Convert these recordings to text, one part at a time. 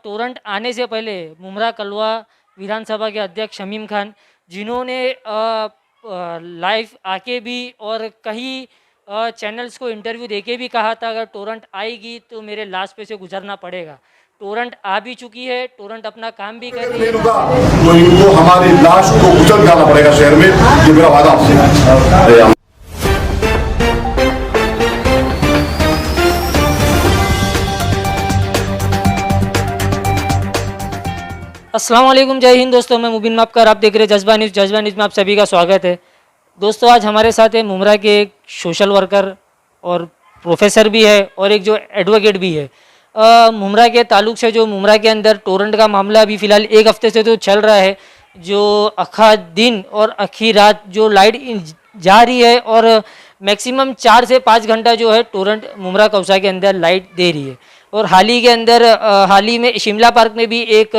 टोरंट आने से पहले मुमरा कलवा विधानसभा के अध्यक्ष शमीम खान, जिन्होंने लाइव आके भी और कई चैनल्स को इंटरव्यू देके भी कहा था अगर टोरंट आएगी तो मेरे लाश पे से गुजरना पड़ेगा। टोरंट आ भी चुकी है, टोरंट अपना काम भी कर रही है। तो इनको हमारी लाश को उछल जाना पड़ेगा शहर में, ये मेरा वादा आपसे। अस्सलाम वालेकुम, जय हिंद दोस्तों। मैं मुबिन मापकर, आप देख रहे हैं जज्बा न्यूज़। जज्बा न्यूज़ में आप सभी का स्वागत है। दोस्तों, आज हमारे साथ है मुमरा के एक सोशल वर्कर और प्रोफेसर भी है और एक जो एडवोकेट भी है। मुमरा के ताल्लुक से जो मुमरा के अंदर टोरंट का मामला अभी फ़िलहाल एक हफ्ते से तो चल रहा है, जो अखा दिन और अखी रात जो लाइट जा रही है और मैक्सिमम 4 से 5 घंटा जो है टोरंट मुमरा कौसा के अंदर लाइट दे रही है। और हाल ही के अंदर हाल ही में शिमला पार्क में भी एक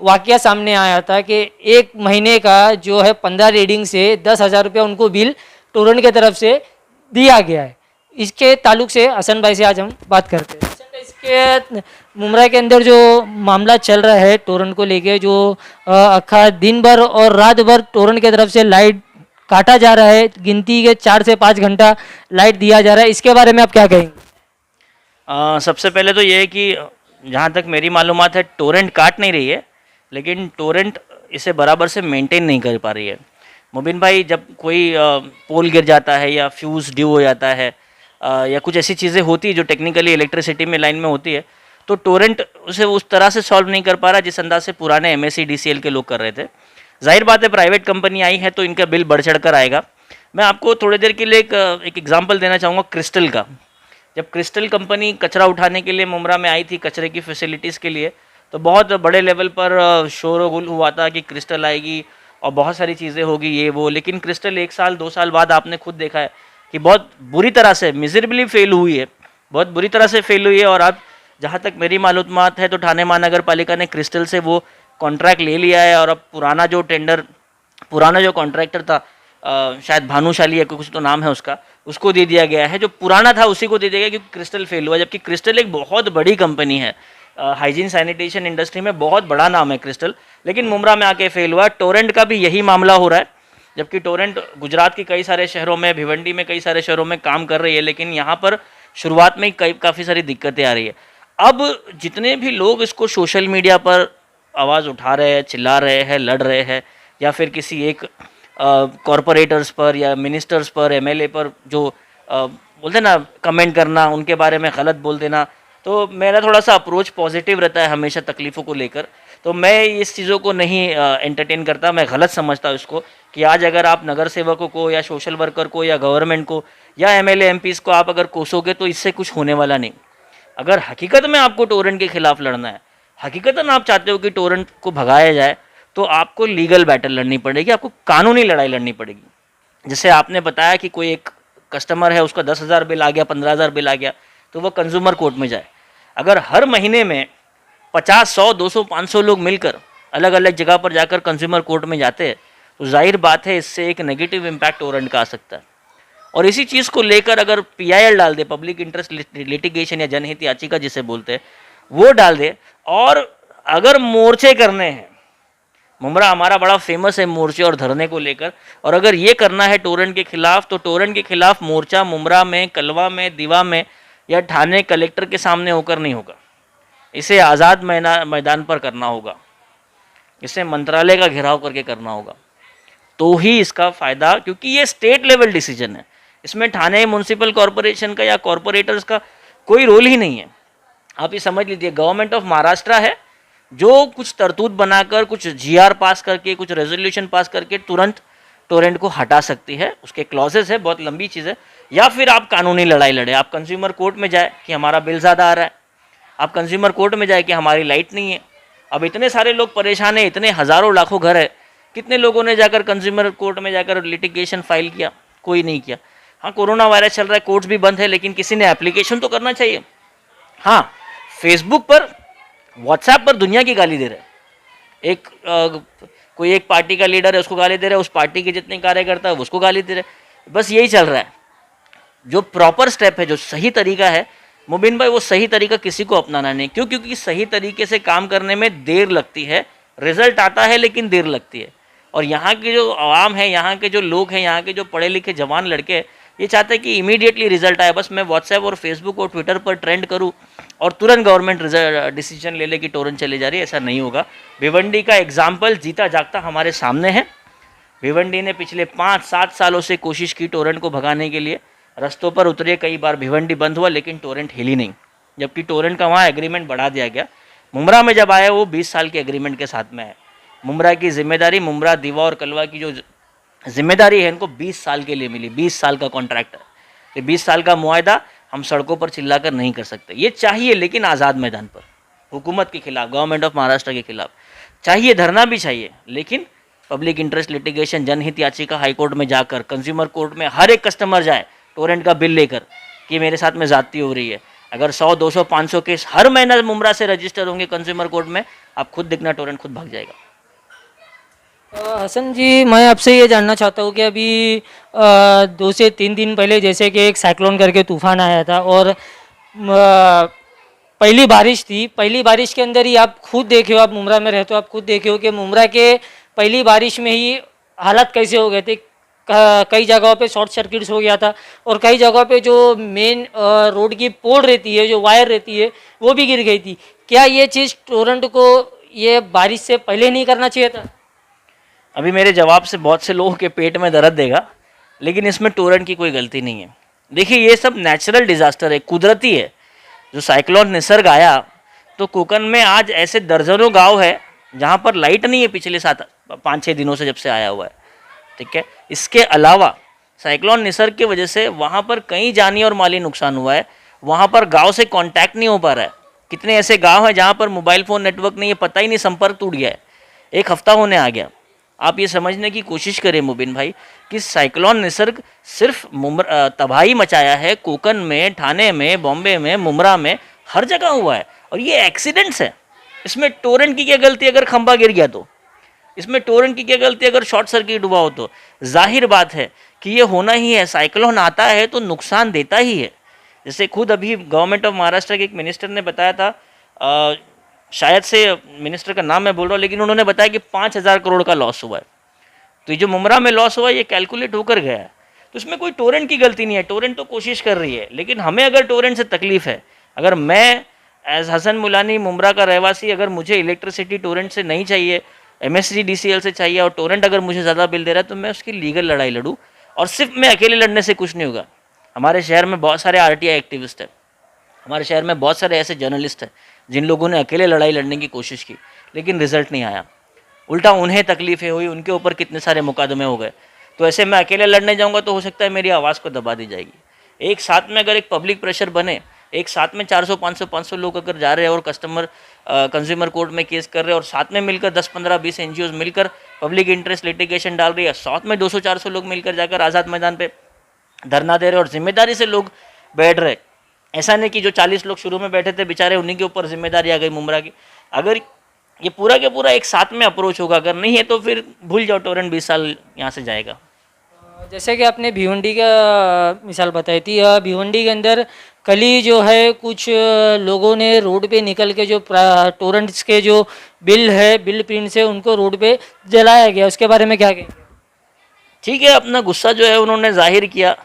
वाकया सामने आया था कि एक महीने का जो है 15 रीडिंग से 10,000 रुपया उनको बिल टोरंट की तरफ से दिया गया है। इसके ताल्लुक से हसन भाई से आज हम बात करते हैं। हसन भाई, इसके मुमरा के अंदर जो मामला चल रहा है टोरंट को लेके, जो अखा दिन भर और रात भर टोरंट की तरफ से लाइट काटा जा रहा है, गिनती के 4 से 5 घंटा लाइट दिया जा रहा है, इसके बारे में आप क्या कहेंगे? सबसे पहले तो ये है कि जहाँ तक मेरी मालूमात है टोरेंट काट नहीं रही है, लेकिन टोरेंट इसे बराबर से मेंटेन नहीं कर पा रही है। मुबिन भाई, जब कोई पोल गिर जाता है या फ्यूज़ ड्यू हो जाता है या कुछ ऐसी चीज़ें होती है जो टेक्निकली इलेक्ट्रिसिटी में लाइन में होती है, तो टोरेंट उसे उस तरह से सॉल्व नहीं कर पा रहा जिस अंदाज से पुराने MSC DCL के लोग कर रहे थे। जाहिर बात है, प्राइवेट कंपनी आई है तो इनका बिल बढ़ चढ़ कर आएगा। मैं आपको थोड़ी देर के लिए एक एग्जाम्पल देना चाहूँगा क्रिस्टल का। जब क्रिस्टल कंपनी कचरा उठाने के लिए मुमरा में आई थी, कचरे की फैसिलिटीज़ के लिए, तो बहुत बड़े लेवल पर शोर हुआ था कि क्रिस्टल आएगी और बहुत सारी चीज़ें होगी ये वो। लेकिन क्रिस्टल 1 साल 2 साल बाद आपने खुद देखा है कि बहुत बुरी तरह से मिजरेबली फेल हुई है, बहुत बुरी तरह से फेल हुई है। और अब जहाँ तक मेरी मालूमात है तो ठाणे महानगर पालिका ने क्रिस्टल से वो कॉन्ट्रैक्ट ले लिया है और अब पुराना जो कॉन्ट्रैक्टर था, शायद भानुशाली है, कुछ तो नाम है उसका, उसको दे दिया गया है। जो पुराना था उसी को दे दिया गया क्योंकि क्रिस्टल फेल हुआ। जबकि क्रिस्टल एक बहुत बड़ी कंपनी है, हाइजीन सैनिटेशन इंडस्ट्री में बहुत बड़ा नाम है क्रिस्टल, लेकिन मुमरा में आके फेल हुआ। टोरेंट का भी यही मामला हो रहा है, जबकि टोरेंट गुजरात के कई सारे शहरों में, भिवंडी में कई सारे शहरों में काम कर रही है, लेकिन यहाँ पर शुरुआत में काफ़ी सारी दिक्कतें आ रही है। अब जितने भी लोग इसको सोशल मीडिया पर आवाज़ उठा रहे हैं, चिल्ला रहे हैं, लड़ रहे हैं, या फिर किसी एक कॉरपोरेटर्स पर या मिनिस्टर्स पर, MLA पर जो बोलते ना कमेंट करना, उनके बारे में गलत बोल देना, तो मेरा थोड़ा सा अप्रोच पॉजिटिव रहता है हमेशा तकलीफ़ों को लेकर। तो मैं इस चीज़ों को नहीं एंटरटेन करता, मैं गलत समझता हूँ इसको कि आज अगर आप नगर सेवकों को या सोशल वर्कर को या गवर्नमेंट को या MLA MPs को आप अगर कोसोगे तो इससे कुछ होने वाला नहीं। अगर हकीकत में आपको टोरेंट के खिलाफ लड़ना है, हकीकतन आप चाहते हो कि टोरेंट को भगाया जाए, तो आपको लीगल बैटल लड़नी पड़ेगी, आपको कानूनी लड़ाई लड़नी पड़ेगी। जैसे आपने बताया कि कोई एक कस्टमर है, उसका 10,000 बिल आ गया, 15,000 बिल आ गया, तो वो कंज्यूमर कोर्ट में जाए। अगर हर महीने में 50, 100, 200, 500 लोग मिलकर अलग अलग जगह पर जाकर कंज्यूमर कोर्ट में जाते हैं, तो जाहिर बात है इससे एक नेगेटिव इम्पैक्ट टोरेंट का आ सकता है। और इसी चीज़ को लेकर अगर PIL डाल दे, पब्लिक इंटरेस्ट लिटिगेशन या जनहित याचिका जिसे बोलते हैं, वो डाल दे, और अगर मोर्चे करने हैं, मुमरा हमारा बड़ा फेमस है मोर्चे और धरने को लेकर, और अगर ये करना है टोरेंट के खिलाफ, तो टोरेंट के खिलाफ मोर्चा मुमरा में, कलवा में, दीवा में या ठाणे कलेक्टर के सामने होकर नहीं होगा। इसे आज़ाद मैदान पर करना होगा, इसे मंत्रालय का घेराव करके करना होगा, तो ही इसका फ़ायदा, क्योंकि ये स्टेट लेवल डिसीजन है। इसमें ठाणे म्यूनसिपल कॉरपोरेशन का या कॉरपोरेटर्स का कोई रोल ही नहीं है। आप ये समझ लीजिए, गवर्नमेंट ऑफ महाराष्ट्र है जो कुछ तरतूत बनाकर, कुछ GR पास करके, कुछ रेजोल्यूशन पास करके तुरंत टोरेंट को हटा सकती है। उसके क्लॉजेस है, बहुत लंबी चीज़ है। या फिर आप कानूनी लड़ाई लड़े, आप कंज्यूमर कोर्ट में जाए कि हमारा बिल ज़्यादा आ रहा है, आप कंज्यूमर कोर्ट में जाए कि हमारी लाइट नहीं है। अब इतने सारे लोग परेशान हैं, इतने हज़ारों लाखों घर है, कितने लोगों ने जाकर कंज्यूमर कोर्ट में जाकर लिटिगेशन फाइल किया? कोई नहीं किया। हाँ, कोरोना वायरस चल रहा है, कोर्ट्स भी बंद है, लेकिन किसी ने एप्लीकेशन तो करना चाहिए। हाँ, फेसबुक पर, व्हाट्सएप पर दुनिया की गाली दे रहे हैं। कोई एक पार्टी का लीडर है, उसको गाली दे रहे हैं, उस पार्टी के जितने कार्यकर्ता है उसको गाली दे रहे हैं। बस यही चल रहा है। जो प्रॉपर स्टेप है, जो सही तरीका है, मुबिन भाई वो सही तरीका किसी को अपनाना नहीं। क्यों? क्योंकि सही तरीके से काम करने में देर लगती है, रिजल्ट आता है लेकिन देर लगती है। और यहाँ की जो आवाम है, यहाँ के जो लोग हैं, यहाँ के जो पढ़े लिखे जवान लड़के हैं, ये चाहते हैं कि इमीडिएटली रिजल्ट आए। बस मैं व्हाट्सएप और फेसबुक और ट्विटर पर ट्रेंड करूँ और तुरंत गवर्नमेंट डिसीजन ले ले कि टोरेंट चले जा रही है, ऐसा नहीं होगा। भिवंडी का एग्जाम्पल जीता जागता हमारे सामने है। भिवंडी ने पिछले 5-7 सालों से कोशिश की टोरेंट को भगाने के लिए, रस्तों पर उतरे, कई बार भिवंडी बंद हुआ लेकिन टोरेंट हिली नहीं, जबकि टोरेंट का वहाँ एग्रीमेंट बढ़ा दिया गया। मुमरा में जब आया वो 20 साल के एग्रीमेंट के साथ में है। मुमरा की जिम्मेदारी, मुमरा, दीवा और कलवा की जो जिम्मेदारी है इनको 20 साल के लिए मिली। 20 साल का कॉन्ट्रैक्ट है, ये 20 साल का मुआहदा हम सड़कों पर चिल्लाकर नहीं कर सकते। ये चाहिए लेकिन आज़ाद मैदान पर, हुकूमत के खिलाफ, गवर्नमेंट ऑफ महाराष्ट्र के खिलाफ चाहिए, धरना भी चाहिए, लेकिन पब्लिक इंटरेस्ट लिटिगेशन, जनहित याचिका हाईकोर्ट में जाकर, कंज्यूमर कोर्ट में हर एक कस्टमर जाए टोरेंट का बिल लेकर कि मेरे साथ में ज़्यादती हो रही है। अगर 100, 200, 500 केस हर महीना मुमरा से रजिस्टर होंगे कंज्यूमर कोर्ट में, आप खुद देखना टोरेंट खुद भाग जाएगा। हसन जी, मैं आपसे ये जानना चाहता हूँ कि अभी 2 से 3 दिन पहले जैसे कि एक साइक्लोन करके तूफान आया था और पहली बारिश थी। पहली बारिश के अंदर ही आप खुद देखे हो, आप मुमरा में रहते हो, आप खुद देखे हो कि मुमरा के पहली बारिश में ही हालात कैसे हो गए थे। कई जगहों पे शॉर्ट सर्किट्स हो गया था और कई जगहों पे जो मेन रोड की पोल रहती है, जो वायर रहती है, वो भी गिर गई थी। क्या ये चीज़ टोरेंट को ये बारिश से पहले नहीं करना चाहिए था? अभी मेरे जवाब से बहुत से लोगों के पेट में दर्द देगा, लेकिन इसमें टोरेंट की कोई गलती नहीं है। देखिए, ये सब नेचुरल डिज़ास्टर है, कुदरती है। जो साइक्लोन निसर्ग आया तो कोकन में आज ऐसे दर्जनों गांव है जहां पर लाइट नहीं है पिछले 5-6 दिनों से, जब से आया हुआ है। ठीक है, इसके अलावा साइक्लोन निसर्ग की वजह से वहाँ पर कई जानी और माली नुकसान हुआ है। वहाँ पर गांव से कांटेक्ट नहीं हो पा रहा है। कितने ऐसे गांव हैं जहाँ पर मोबाइल फ़ोन नेटवर्क नहीं है, पता ही नहीं, संपर्क टूट गया है, 1 हफ्ता होने आ गया। आप ये समझने की कोशिश करें मुबिन भाई कि साइक्लोन निसर्ग सिर्फ तबाही मचाया है कोकन में, ठाणे में, बॉम्बे में, मुमरा में, हर जगह हुआ है। और ये एक्सीडेंट्स है। इसमें टोरेंट की क्या गलती अगर खंभा गिर गया तो? इसमें टोरेंट की क्या गलती अगर शॉर्ट सर्किट हुआ हो तो? जाहिर बात है कि ये होना ही है। साइक्लोन आता है तो नुकसान देता ही है। जैसे खुद अभी गवर्नमेंट ऑफ महाराष्ट्र के एक मिनिस्टर ने बताया था, शायद से मिनिस्टर का नाम मैं बोल रहा हूँ, लेकिन उन्होंने बताया कि 5,000 करोड़ का लॉस हुआ है। तो ये जो मुमरा में लॉस हुआ है ये कैलकुलेट होकर गया है। तो इसमें कोई टोरेंट की गलती नहीं है। टोरेंट तो कोशिश कर रही है, लेकिन हमें अगर टोरेंट से तकलीफ है, अगर मैं एज हसन मुलानी मुमरा का रहवासी, अगर मुझे इलेक्ट्रिसिटी टोरेंट से नहीं चाहिए, MSEDCL से चाहिए, और टोरेंट अगर मुझे ज़्यादा बिल दे रहा है, तो मैं उसकी लीगल लड़ाई लड़ूँ। और सिर्फ मैं अकेले लड़ने से कुछ नहीं होगा। हमारे शहर में बहुत सारे RTI एक्टिविस्ट हैं, हमारे शहर में बहुत सारे ऐसे जर्नलिस्ट हैं जिन लोगों ने अकेले लड़ाई लड़ने की कोशिश की, लेकिन रिजल्ट नहीं आया। उल्टा उन्हें तकलीफें हुई, उनके ऊपर कितने सारे मुकदमे हो गए। तो ऐसे मैं अकेले लड़ने जाऊंगा तो हो सकता है मेरी आवाज़ को दबा दी जाएगी। एक साथ में अगर एक पब्लिक प्रेशर बने, एक साथ में 400, 500 लोग अगर जा रहे हैं और कंज्यूमर कोर्ट में केस कर रहे हैं, और साथ में मिलकर 10, 15, 20 NGOs मिलकर पब्लिक इंटरेस्ट लिटिगेशन डाल रही है, साथ में 200, 400 लोग मिलकर जाकर आज़ाद मैदान पे धरना दे रहे और जिम्मेदारी से लोग बैठ रहे। ऐसा नहीं कि जो 40 लोग शुरू में बैठे थे बेचारे, उन्हीं के ऊपर जिम्मेदारी आ गई मुमरा की। अगर ये पूरा के पूरा एक साथ में अप्रोच होगा, अगर नहीं है तो फिर भूल जाओ, टोरेंट 20 साल यहाँ से जाएगा। जैसे कि आपने भिवंडी का मिसाल बताई थी, भिवंडी के अंदर कल ही जो है कुछ लोगों ने रोड पे निकल के जो टोरेंट्स के जो बिल है, बिल प्रिंट से उनको रोड पे जलाया गया, उसके बारे में क्या कहेंगे? ठीक है, अपना गुस्सा जो है उन्होंने जाहिर किया,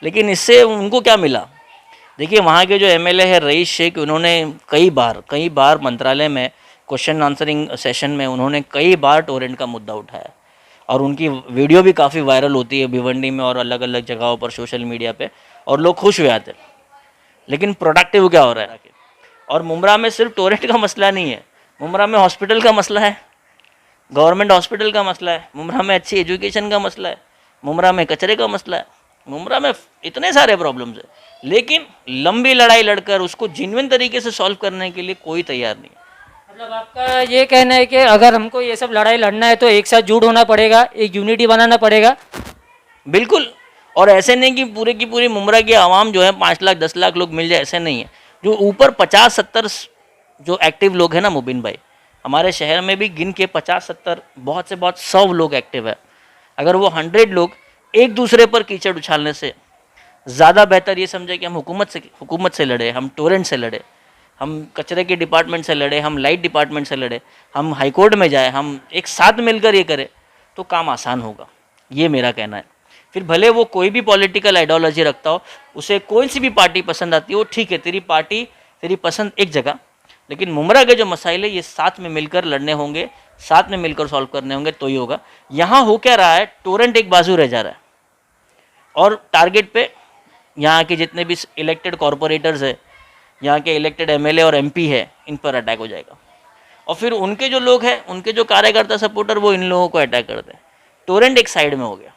लेकिन इससे उनको क्या मिला? देखिए, वहाँ के जो MLA है रईस शेख, उन्होंने कई बार मंत्रालय में क्वेश्चन आंसरिंग सेशन में उन्होंने कई बार टोरेंट का मुद्दा उठाया, और उनकी वीडियो भी काफ़ी वायरल होती है भिवंडी में और अलग अलग जगहों पर सोशल मीडिया पे, और लोग खुश हुए आते। लेकिन प्रोडक्टिव क्या हो रहा है? और मुमरा में सिर्फ टोरेंट का मसला नहीं है, मुमरा में हॉस्पिटल का मसला है, गवर्नमेंट हॉस्पिटल का मसला है, मुमरा में अच्छी एजुकेशन का मसला है, मुमरा में कचरे का मसला है, मुमरा में इतने सारे प्रॉब्लम्स है। लेकिन लंबी लड़ाई लड़कर उसको जेन्युइन तरीके से सॉल्व करने के लिए कोई तैयार नहीं है। मतलब आपका ये कहना है कि अगर हमको ये सब लड़ाई लड़ना है तो एक साथ जुट होना पड़ेगा, एक यूनिटी बनाना पड़ेगा। बिल्कुल। और ऐसे नहीं कि पूरे की पूरी मुमरा की आवाम जो है 5 लाख 10 लाख लोग मिल जाए, ऐसे नहीं है। जो ऊपर 50-70 जो एक्टिव लोग हैं ना मुबिन भाई, हमारे शहर में भी गिन के 50-70, बहुत से बहुत 100 लोग एक्टिव है। अगर वो 100 लोग एक दूसरे पर कीचड़ उछालने से ज़्यादा बेहतर ये समझे कि हम हुकूमत से लड़े, हम टोरेंट से लड़े, हम कचरे के डिपार्टमेंट से लड़े, हम लाइट डिपार्टमेंट से लड़े, हम हाई कोर्ट में जाए, हम एक साथ मिलकर ये करें तो काम आसान होगा, ये मेरा कहना है। फिर भले वो कोई भी पॉलिटिकल आइडियोलॉजी रखता हो, उसे कोई सी भी पार्टी पसंद आती हो, ठीक है, तेरी पार्टी तेरी पसंद एक जगह, लेकिन मुमरा के जो मसाइल है ये साथ में मिलकर लड़ने होंगे, साथ में मिलकर सॉल्व करने होंगे तो ही होगा। यहाँ हो क्या रहा है, टोरेंट एक बाजू रह जा रहा है और टारगेट पे यहाँ के जितने भी इलेक्टेड कॉरपोरेटर्स है, यहाँ के इलेक्टेड एमएलए और एमपी है, इन पर अटैक हो जाएगा और फिर उनके जो लोग हैं, उनके जो कार्यकर्ता सपोर्टर, वो इन लोगों को अटैक करते हैं। टोरेंट एक साइड में हो गया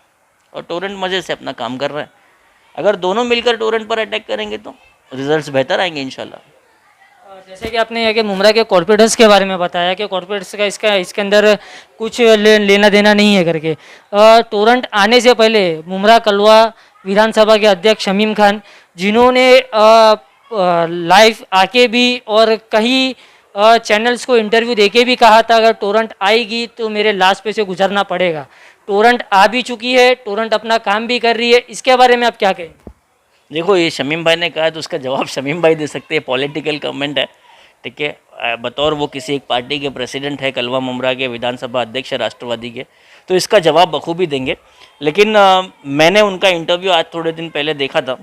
और टोरेंट मज़े से अपना काम कर रहा है। अगर दोनों मिलकर टोरेंट पर अटैक करेंगे तो रिजल्ट्स बेहतर आएंगे इंशाल्लाह। जैसे कि आपने यहाँ के मुमरा के कॉर्पोरेटर्स के बारे में बताया कि कॉर्पोरेट्स का इसके अंदर कुछ लेना देना नहीं है करके, टोरेंट आने से पहले मुमरा कलवा विधानसभा के अध्यक्ष शमीम खान, जिन्होंने लाइव आके भी और कई चैनल्स को इंटरव्यू देके भी कहा था अगर टोरेंट आएगी तो मेरे लाश पे से गुजरना पड़ेगा। टोरेंट आ भी चुकी है, टोरेंट अपना काम भी कर रही है, इसके बारे में आप क्या कहें? देखो, ये शमीम भाई ने कहा है तो उसका जवाब शमीम भाई दे सकते हैं, पॉलिटिकल कमेंट है, ठीक है। बतौर वो किसी एक पार्टी के प्रेसिडेंट है, कलवा मुमरा के विधानसभा अध्यक्ष है राष्ट्रवादी के, तो इसका जवाब बखूबी देंगे। लेकिन मैंने उनका इंटरव्यू आज थोड़े दिन पहले देखा था,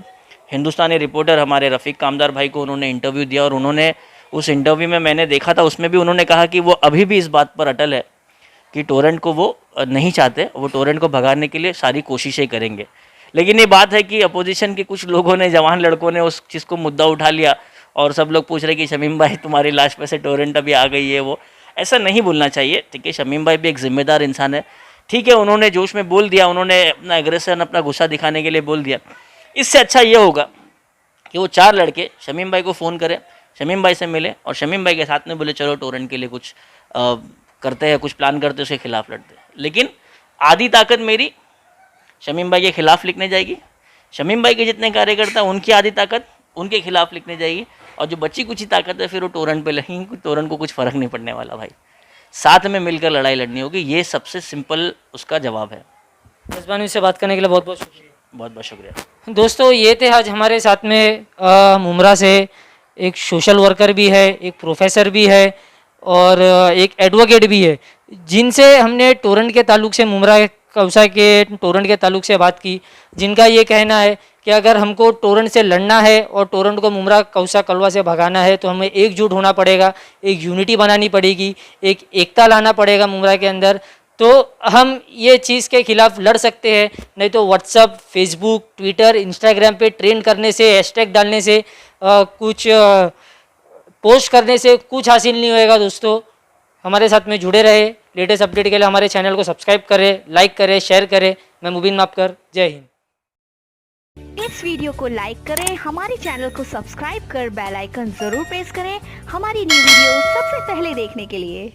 हिंदुस्तानी रिपोर्टर हमारे रफ़ीक कामदार भाई को उन्होंने इंटरव्यू दिया और उन्होंने उस इंटरव्यू में मैंने देखा था, उसमें भी उन्होंने कहा कि वो अभी भी इस बात पर अटल है कि टोरेंट को वो नहीं चाहते, वो टोरेंट को भगाने के लिए सारी कोशिशें करेंगे। लेकिन ये बात है कि अपोजिशन के कुछ लोगों ने, जवान लड़कों ने उस चीज़ को मुद्दा उठा लिया और सब लोग पूछ रहे कि शमीम भाई तुम्हारी लाश पे से टोरेंट अभी आ गई है। वो ऐसा नहीं बोलना चाहिए, ठीक है। शमीम भाई भी एक जिम्मेदार इंसान है, ठीक है, उन्होंने जोश में बोल दिया, उन्होंने अपना एग्रेशन, अपना गुस्सा दिखाने के लिए बोल दिया। इससे अच्छा ये होगा कि वो 4 लड़के शमीम भाई को फ़ोन करें, शमीम भाई से मिले और शमीम भाई के साथ में बोले चलो टोरेंट के लिए कुछ करते हैं, कुछ प्लान करते हैं, उसके खिलाफ लड़ते हैं। लेकिन आधी ताकत मेरी शमीम भाई के खिलाफ लिखने जाएगी, शमीम भाई के जितने कार्यकर्ता उनकी आधी ताकत उनके खिलाफ लिखने जाएगी और जो बची कुछ ही ताकत है फिर वो टोरेंट पे लगेंगी। टोरेंट को कुछ फ़र्क नहीं पड़ने वाला भाई, साथ में मिलकर लड़ाई लड़नी होगी, ये सबसे सिंपल उसका जवाब है। जज्बानी से बात करने के लिए बहुत बहुत शुक्रिया। बहुत बहुत शुक्रिया। दोस्तों, ये थे आज हमारे साथ में मुमरा से एक सोशल वर्कर भी है, एक प्रोफेसर भी है और एक एडवोकेट भी है, जिनसे हमने टोरेंट के ताल्लुक से, मुमरा कौसा के टोरेंट के ताल्लुक से बात की, जिनका ये कहना है कि अगर हमको टोरेंट से लड़ना है और टोरेंट को मुमरा कौसा कलवा से भगाना है तो हमें एकजुट होना पड़ेगा, एक यूनिटी बनानी पड़ेगी, एक एकता लाना पड़ेगा मुमरा के अंदर, तो हम ये चीज़ के खिलाफ लड़ सकते हैं। नहीं तो व्हाट्सअप, फेसबुक, ट्विटर, इंस्टाग्राम पे ट्रेंड करने से, हैशटैग डालने से, कुछ पोस्ट करने से कुछ हासिल नहीं होएगा। दोस्तों, हमारे साथ में जुड़े रहे, लेटेस्ट अपडेट के लिए हमारे चैनल को सब्सक्राइब करें, लाइक करें, शेयर करें। मैं मुबीन मापकर, जय हिंद। इस वीडियो को लाइक करें, हमारे चैनल को सब्सक्राइब कर बेल आइकन जरूर प्रेस करें हमारी न्यू वीडियो सबसे पहले देखने के लिए।